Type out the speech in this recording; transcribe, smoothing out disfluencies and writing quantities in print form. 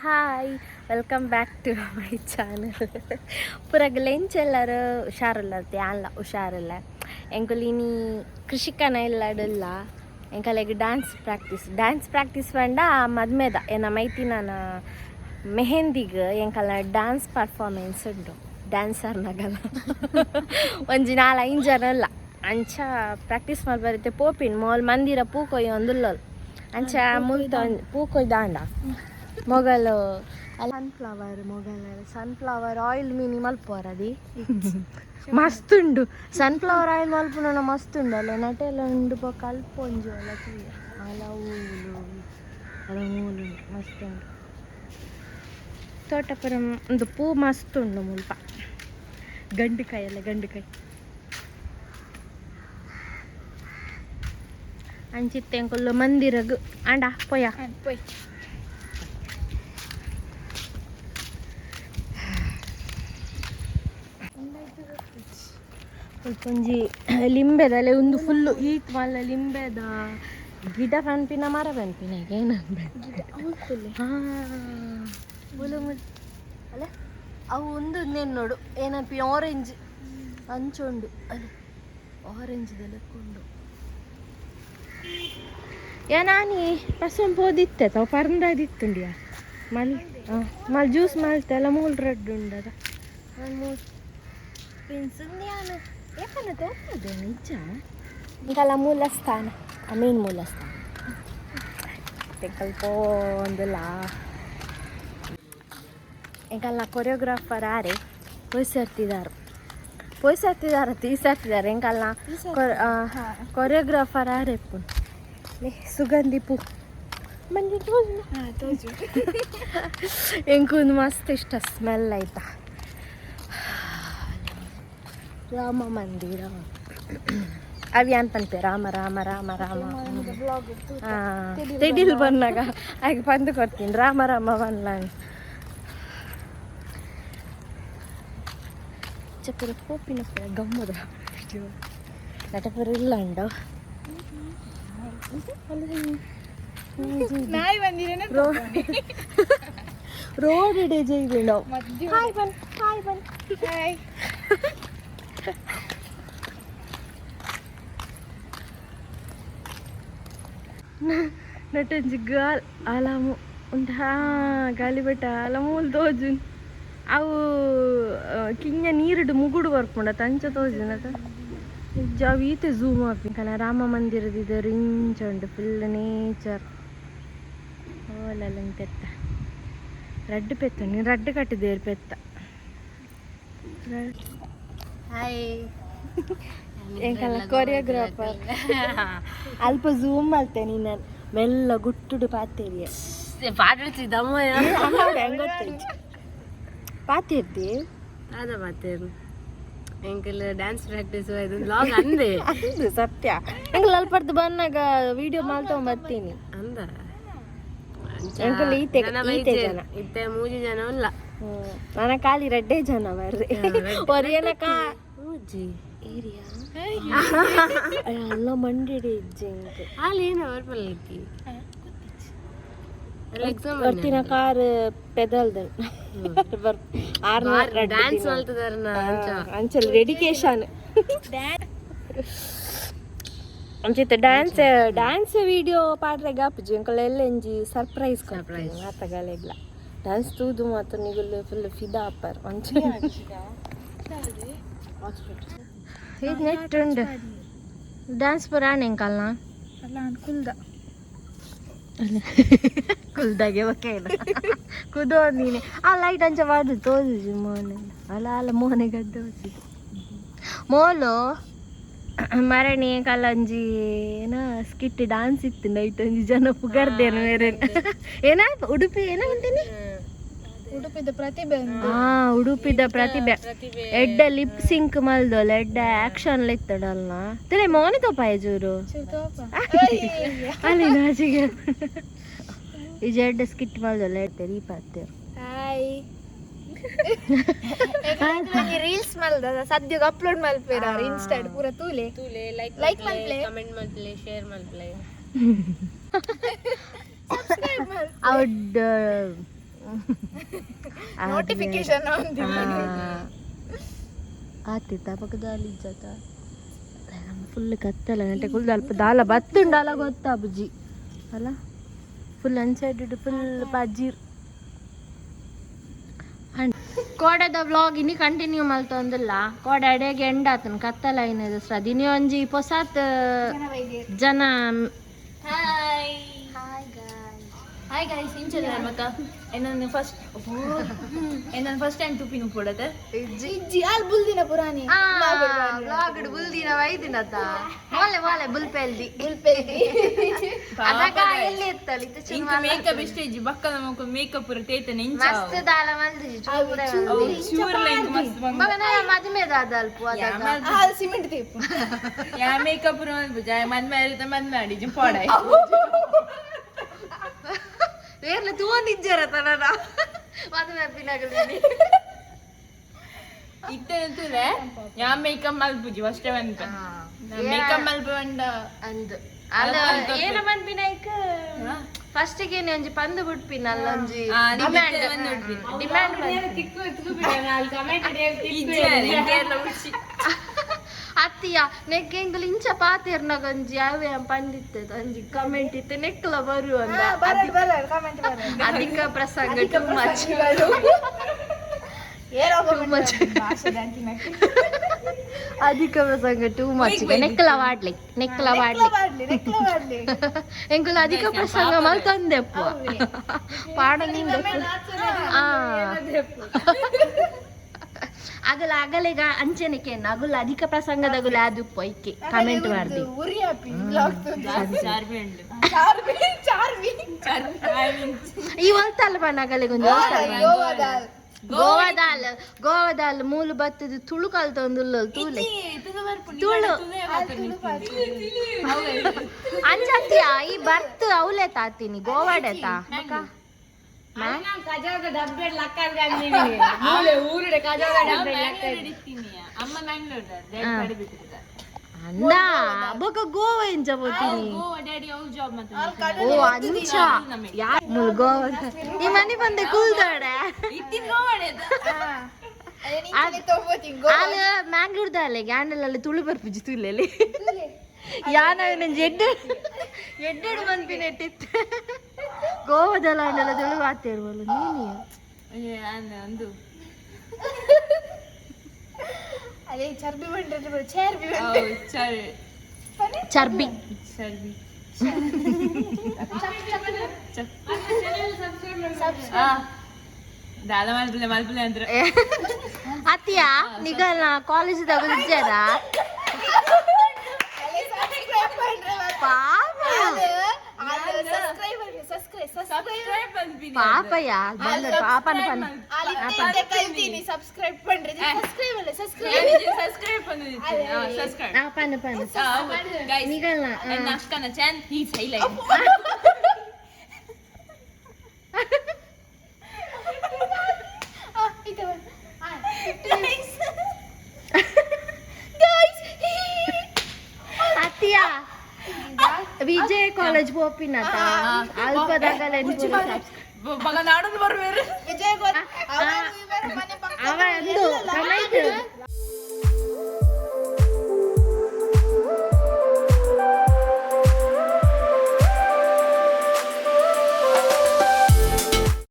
Hi welcome back to my channel. ಪೂರಾಗ ಲೆಂಚ್ ಎಲ್ಲರೂ ಹುಷಾರಿಲ್ಲತ್ತೆ ಅಲ್ಲ ಹುಷಾರಿಲ್ಲ ಎಂಕುಲಿನಿ ಕೃಷಿಕನ ಇಲ್ಲಡಲ್ಲ ಎಂಕಲೆಗೆ ಡ್ಯಾನ್ಸ್ ಪ್ರಾಕ್ಟೀಸ್ ಪಂಡ ಮದ್ಮೆದ ಏನ ಮೈತಿ ನಾನು ಮೆಹಂದಿಗೆ ಎಂಕಲ್ಲ ಡ್ಯಾನ್ಸ್ ಪರ್ಫಾರ್ಮೆನ್ಸ್ ಉಂಟು ಡ್ಯಾನ್ಸರ್ನಾಗಲ್ಲ ಒಂಜಿ 4-5 ಜನ ಅಲ್ಲ ಅಂಚ ಪ್ರಾಕ್ಟೀಸ್ ಮಾಡಿ ಬರುತ್ತೆ ಪೋಪಿನ್ ಮೋಲ್ ಮಂದಿರ ಪೂ ಕೊಯ್ಯೊ ಒಂದುಲ್ಲೋಲ್ ಅಂಚ ಮುಲ್ತ ಪೂ ಕೊಯ್ದಾಂಡ ಮೊಗಲು ಸನ್ಫ್ಲವರ್ ಆಯಿಲ್ ಮೀನಿ ಮಲ್ಪೋರದಿ ಮಸ್ತುಂಡು ಸನ್ಫ್ಲವರ್ ಆಯಿಲ್ ಮಲ್ಪುನ ಮಸ್ತುಂಡು ಅಲ್ಲ ನಟೆಲ್ಲ ಉಂಡು ಪಕ್ಕ ಅಲ್ಪೊಂಜು ಅಲ್ಲ ಅಲ ಊಲು ಅಲ ಮೂಲು ಮಸ್ತುಂಡು ತೋಟಪುರ ಒಂದು ಪೂ ಮಸ್ತುಂಡು ಮುಲ್ಪ ಗಂಡುಕಾಯಿ ಅಲ್ಲ ಗಂಡುಕಾಯಿ ಅಂಚಿತ್ತೆ ಎಂಕೊಲ್ಲು ಮಂದಿರಗು ಆಂಡ ಪೊಯ್ಯ ಪೊಯ್ ಒಂಜಿ ಲಿಂಬೆದಲೆ ಒಂದು ಫುಲ್ಲು ಈತ್ ಮಲ್ಲ ಲಿಂಬೆದ ಗಿಡ ಪನ್ಪಿನ ಮರ ಪನ್ಪಿನ ಏನಂಬೆ ಅಲ್ಲ ಅವು ಒಂದು ನೇನು ನೋಡು ಏನಪ್ಪ ಆರೆಂಜ್ ಅಂಚುಂಡು ಅದೇ ಆರೆಂಜ್ದೆಲೆಕ್ಕೊಂಡು ನಾನಿ ಪಸಂ ಪೋದಿತ್ತೆ ತಾವು ಪರಂದಾದಿತ್ತುಂಡಿಯಾ ಮಲ್ ಜ್ಯೂಸ್ ಮಾಡ್ತೆ ಎಲ್ಲ ಮೂಲ್ ರೆಡ್ ಉಂಡದ ಪಿನ್ಸುಂದಿಯಾನು ಯಾಕನ್ನ ತೋರ್ತದೆ ನಿಜ ಇಂಕಲ್ಲ ಮೂಲಸ್ಥಾನ ಮೇನ್ ಮೂಲಸ್ಥಾನ ಸ್ವಲ್ಪ ಒಂದಿಲ್ಲ ಇಂಕಲ್ಲ ಕೊರಿಯೋಗ್ರಾಫರ್ ಆರೆ ಪೋಯ್ಸರ್ತಿದ್ದಾರೆ ತೀಸರ್ತಿದ್ದಾರೆ ಇಂಕಲ್ಲ ಕೊರಿಯೋಗ್ರಾಫರ್ ಆರೆ ಸುಗಂಧಿ ಪೂ ಮಂಜು ತೋಜು ಎಂಕೊಂದು ಮಸ್ತ್ ಇಷ್ಟ ಸ್ಮೆಲ್ ಆಯ್ತಾ ರಾಮ ಮಂದಿರ ಅವಿ ಅಂತಂತೆ ರಾಮ ರಾಮ ರಾಮ ರಾಮ ತಿಡಿಲ್ ಬಂದಾಗ ಹಾಗೆ ಬಂದು ಕೊಡ್ತೀನಿ ರಾಮ ರಾಮ ಬನ್ಲ ಚಪ್ಪರ ಪೋಪಿನ ಗಮ್ಮದ ನಟಪುರ ಇಲ್ಲ ಉಂಡು ರೋಡ್ ಇಡೇ ಜೈವಿ ನಾವು ಹಾಯ್ ಬನ್ ಹಾಯ್ ಬನ್ ಹಾಯ್ ನಟಂಜಿ ಗಾಲ್ ಅಲಾಮು ಉಂಟ ಗಾಲಿಬೆಟ್ಟ ಅಲಮೂಲ್ ತೋಜುನ್ ಅವು ಕಿಂಜ ನೀರುಡು ಮುಗುಡು ಬರ್ಪುಂಡ ತಂಚ ತೋಜುನತ ಜಾವ್ ಈತೆ ಝೂಮ್ ಆಪಿ ಕಲ ರಾಮ ಮಂದಿರದಿದ್ದರು ಇಂಚ ಉಂಡು ಫುಲ್ ನೇಚರ್ ಓಲಲ್ಲ ಪೆತ್ತ ರಡ್ಡು ಪೆತ್ತ ನೀನು ರಡ್ಡು ಕಟ್ಟಿದ್ದೇರು ಪೆತ್ತ ಹಾಯ್ ಎಂಕಲ್ಲ ಕೊರಿಯೋಗ್ರಾಫರ್ ಅಲ್ಪ ಝೂಮ್ ಮಾಡ್ತೆ ನೀನು ಮೆಲ್ಲ ಗುಟ್ಟುಡು ಪಾತೇರಿಯ ಪಾತಿರ್ತಿ ಅದ ಪಾತೇರು ಎಂಕಲ್ ಡ್ಯಾನ್ಸ್ ಪ್ರಾಕ್ಟೀಸ್ ಲಾಗ್ ಅಂದೆ ಸತ್ಯ ಎಂಕಲ್ ಅಲ್ಪಡ್ದು ಬಂದಾಗ ವಿಡಿಯೋ ಮಾಡ್ತಗೊಂಡ್ ಬರ್ತೀನಿ ಅಂದ ಎಂಕಲ್ ಈತೆ ಜನ ಇತ್ತೆ 3 ಜನ ಇಲ್ಲ ನನ್ನ ಖಾಲಿ ರೆಡ್ಡೇ ಜನ ಬರ್ರಿ ಒರಿಯನ ಕಾ ಮೂಜಿ ಏರಿಯಾ ಅಲ್ಲ ಮಂಡಿಡೆ ಇಜ್ಜೆ ಅಲ್ಲಿ ಏನೋ ಬರ್ಪಲ್ಲಿಕ್ಕಿ ಬರ್ತಿನ ಕಾರ್ ಪೆದಲ್ದ ಡ್ಯಾನ್ಸ್ ಮಾಡ್ತಿದಾರ ಅಂಚಲ್ ಡೆಡಿಕೇಶನ್ ಅಂಚಿತ್ತ ಡ್ಯಾನ್ಸ್ ವಿಡಿಯೋ ಪಾಡ್ರೆಗ ಆಪುಜಿ ಅಂಕಲ್ ಎಲ್ಲೆಂಜಿ ಸರ್ಪ್ರೈಸ್ ಆತಗಲೆಗ್ಲ ಡ್ಯಾನ್ಸ್ ತೂದು ಮಾತ್ರ ನಿಗುಲು ಫುಲ್ ಫಿದಾ ಆಪರ್ ಅಂಚೆ ಇದು ನೆಟ್ ಉಂಡು ಡ್ಯಾನ್ಸ್ ಪುರಾಣ ಎಂಕಲ್ನ ಅಲ್ಲ ಕುಲ್ದ ಕುಲ್ದಾಗೆ ಓಕೆ ಇಲ್ಲ ಕುದೋ ನೀನೆ ಆ ಲೈಟ್ ಅಂಚ ಬಾರ್ದು ತೋಜು ಮೋನೆ ಅಲ್ಲ ಮೋನೆ ಗಡ್ಡೆ ಹೊಸಿದು ಮೋಲು ಮರಣಿ ಕಲ್ಲಂಜಿ ಏನ ಸ್ಕಿಟ್ ಡಾನ್ಸ್ ಇತ್ತು ನೈಟ್ ಒಂಜಿ ಜನ ಪುಗರ್ದೇನು ಬೇರೆ ಏನ ಉಡುಪಿ ಏನ ಅಂತೀನಿ ಉಡುಪಿದ ಪ್ರತಿಭೆ ಉಡುಪಿದ ಪ್ರತಿಭೆ ಎಡ್ಡ ಲಿಪ್ ಸಿಂಕ್ ಮಲ್ದೋಲ್ಲ ಎಡ್ಡ ಆಕ್ಷನ್ ಇತ್ತಡಲ್ಲ ತಲೆ ಮೋನಿ ತೋಪಾಯ ಜೂರು ಅಲ್ಲಿ ನಾಚಿಗೆ ಈ ಎಡ್ಡ ಸ್ಕಿಟ್ ಮಲ್ದೋಲ್ಲ ಎಡ್ಡೆ ರೀಪಾತ್ತೇರು ಹಾಯ್ ರೀಲ್ಸ್ ಮಲ್ದ ಸದ್ಯಗ ಅಪ್ಲೋಡ್ ಮಲ್ಪೇರ ಇನ್ಸ್ಟಾ ಪೂರ ತೂಲೆ ಲೈಕ್ ಮಲ್ಪ್ಲೆ ಕಮೆಂಟ್ ಮಲ್ಪ್ಲೆ ಶೇರ್ ಮಲ್ಪ್ಲೆ ಸಬ್ಸ್ಕ್ರೈಬ್ ಮಲ್ಪ್ಲೆ ನೋಟಿಫಿಕೇಶನ್ ಆಗ್ತಿತ್ತ ಪಕ್ಕದಲ್ಲಿ ಜತ ಫುಲ್ ಕತ್ತಲ ನೆಟ್ಟೆ ಕುಲ್ದು ಅಲ್ಪ ದಾಲ ಬತ್ತುಂಡಲ್ಲ ಗೊತ್ತಾ ಬುಜ್ಜಿ ಅಲ್ಲ ಫುಲ್ ಅನ್ಸೈಡೆಡ್ ಫುಲ್ ಪಜ್ಜೀರ್ ಕೋಡದ ವ್ಲಾಗ್ ಇನ್ನಿ ಕಂಟಿನ್ಯೂ ಮಲ್ತೊಂದಿಲ್ಲ ಕೋಡ ಅಡೆಗೆ ಎಂಡ್ ಆತನ ಕತ್ತಲ ಐನದ ದಿನಿ ಒಂಜಿ ಪೊಸಾತ್ ಜನ ಹಾಯ್ ಗೈಸ್ ಇಂಚಲ್ಲ ಮಕ್ಕ ಏನನ್ನು ಫಸ್ಟ್ ಟೈಮ್ ತುಪ್ಪಿನ ಪೊಡತೆ ಇಜ್ಜಿ ಆಲ್ ಬುಲ್ದಿನ ಪುರಾಣಿ ವ್ಲಾಗ್ ಬುಲ್ದಿನ ವೈದಿನತ ಮೊಲೆ ಮೊಲೆ ಬುಲ್ಪೆಲ್ದಿ ಅದಕ ಎಲ್ಲಿ ಇತ್ತಲ್ಲಿ ಇಂಕ ಮೇಕಪ್ ಸ್ಟೇಜ್ ಬಕ್ಕದ ಮಕ್ಕ ಮೇಕಪ್ ಪುರ ತೇತನೆ ಇಂಚ ಮಸ್ತ್ ದಾಲ ಮಲ್ದಿ ಚೂರೆ ಚೂರ್ಲ ಇಂಕ ಮಸ್ತ್ ಬಂಗ ಮಗನ ಮದುವೆ ದಾದಲ್ಪ ಅದಕ ಆಲ್ ಸಿಮೆಂಟ್ ತೇಪು ಯಾ ಮೇಕಪ್ ಪುರ ಬುಜಾಯ ಮನ್ ಮಾಡಿ ಜು ಪೋಡೈ ಬೇರ್ಲೆ ತೂಂದಿಜ್ಜರ ತನನ ಮದುವೆ ಪಿನಗಲಿ ಇತ್ತಂತುಲೆ ಯಾ ಮೇಕಪ್ ಮಲ್ಪುಜಿ ಅಷ್ಟೇ ಬಂತ ಮೇಕಪ್ ಮಲ್ಪ ಬಂಡ ಅಂದ್ ಅಲ್ಲ ಏನ ಮನ್ಪಿನೈಕ ಫಸ್ಟ್ ಗೆ ಒಂಜಿ ಪಂದು ಬಿಟ್ಪಿನ ಅಲ್ಲೊಂಜಿ ಡಿಮ್ಯಾಂಡ್ ಅತ್ತಿಯ ನೆಕ್ ಎಂಗಲ್ ಇಂಚ ಪಾತಿರ್ನಾಗ ಒಂಜಿ ಅವೇ ಪಂದಿತ್ತೆ ಒಂಜಿ ಕಮೆಂಟ್ ಇತ್ತೆ ನೆಕ್ಲ ಬರು ಅಂದ ಅಧಿಕ ಪ್ರಸಂಗ ಟೂ ಮಚ್ ಅಧಿಕ ಪ್ರಸಂಗ ಟೂ ಮಚ್ ನೆಕ್ಲ ವಾಡ್ಲಿ ಎಂಕುಲ ಅಧಿಕ ಪ್ರಸಂಗ ಮಲ್ತಂದೆಪ್ಪ ಪಾಡನಿಂದ ಅಗಲ ಅಗಲೆಗ ಅಂಚನೆಕೆ ಅಗುಲ ಅಧಿಕ ಪ್ರಸಂಗದಗುಲ ಅದು ಪೈಕೆ ಕಮೆಂಟ್ ಮಾಡ್ದಿ ಈ ಒಂತಲ್ಲ ಬಣ್ಣ ಅಗಲೆಗೊಂದು ಗೋವಾದಾಲ್ ಮೂಲು ಬತ್ತದ ತುಳು ಕಲ್ತೊಂದುಲ್ಲ ತೂಲೆ ತುಳು ಅಂಚತ್ಯ ಈ ಬರ್ತ್ ಅವಲೆ ತಾತೀನಿ ಗೋವಾಡೆತ ಅಂದ ಬೊಕ ಗೋವಾ ಎಂಚ ಬೋತೀನಿ ಓ ಅಂಚ ಯಾರ್ ಮುಲ್ ಗೋವಾ ಈ ಮನಿ ಬಂದೆ ಕೂಲ್ದಾಡೆ ಆಲ ಮ್ಯಾಂಗ್ಳೂರ್ದಾಲೆ ಗ್ಯಾಂಡಲಲ್ಲಿ ತುಳು ಬರ್ಪುಜಿ ತುಲೆಲಿ ಯಾನ ನಂಜಿ ಎಡ್ಡೆಡು ಮನ್ಪಿನ ಇಟ್ಟಿತ್ತು ಗೋವಾದಲ್ಲ ಅಂಡೆಲ್ಲ ತುಳು ಮಾತಿರ್ವಲ್ಲ ನೀನು ಒಂದು ಅದೇ ಚರ್ಬಿ ಬಂದ್ರೆ ಚರ್ಬಿ ದಾದ ಮಲ್ಪಲೆ ಅಂದ್ರೆ ಅತ್ತಿಯ ನಿಗಲ್ನ ಕಾಲೇಜ್ ತಗೊಂಡಿದ್ದಾರ ಪಾಪಯ್ಯ ಬಂದ ಪಾಪನ ಪನ್ ಸಬ್ಸ್ಕ್ರೈಬ್ ಪಂಡ್ರೆ ಪನ್ ಪನ್ ನಿಗಲ್ನ ಅಷ್ಟನ ಚಾನ್ ಹೀ ಹೈಲೈಟ್ ಅತ್ತಿಯ ವಿಜಯ ಕಾಲೇಜ್ ಹೋಪಿನತ ಅಲ್ಪದಾಗಲ ಬಗ ನಾಡೊಂದು ಬರ್ಬೇರೆ ವಿಜಯ್ ಅವ ಅಂದು ಕಮೆಂಟ್